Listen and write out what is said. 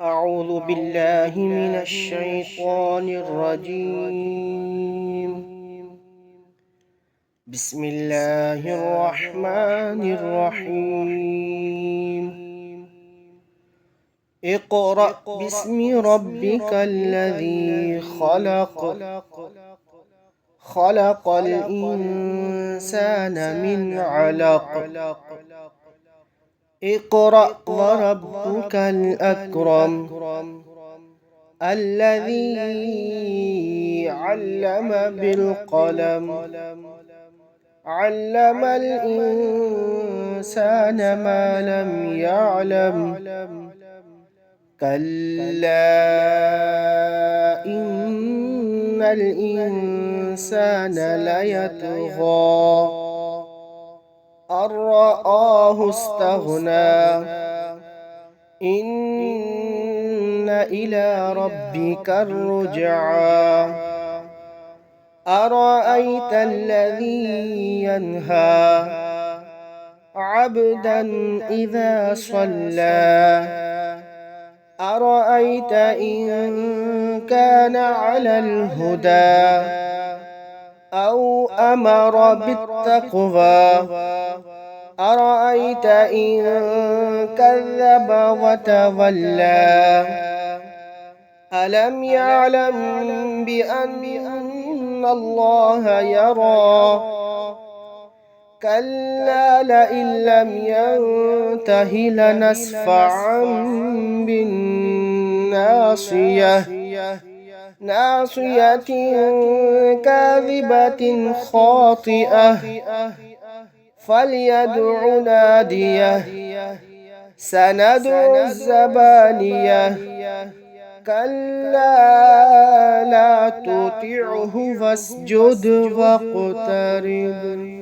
أعوذ بالله من الشيطان الرجيم. بسم الله الرحمن الرحيم. اقرأ باسم ربك الذي خلق. خلق الإنسان من علق. اقرأ وربك الأكرم الذي علم بالقلم. علم الإنسان ما لم يعلم. كلا إن الإنسان ليطغى أن رآه استغنى. إن إلى ربك الرجعى. أرأيت الذي ينهى عبدا إذا صلى. أرأيت إن كان على الهدى أو أمر بالتقوى. أرأيت إن كذب وتولى. ألم يعلم بأن الله يرى. كلا لئن لم ينته لنسفعا بالناصية. ناصية كاذبة خاطئة. فليدع ناديه. سندع الزبانية. كلا لا تطعه واسجد واقترب.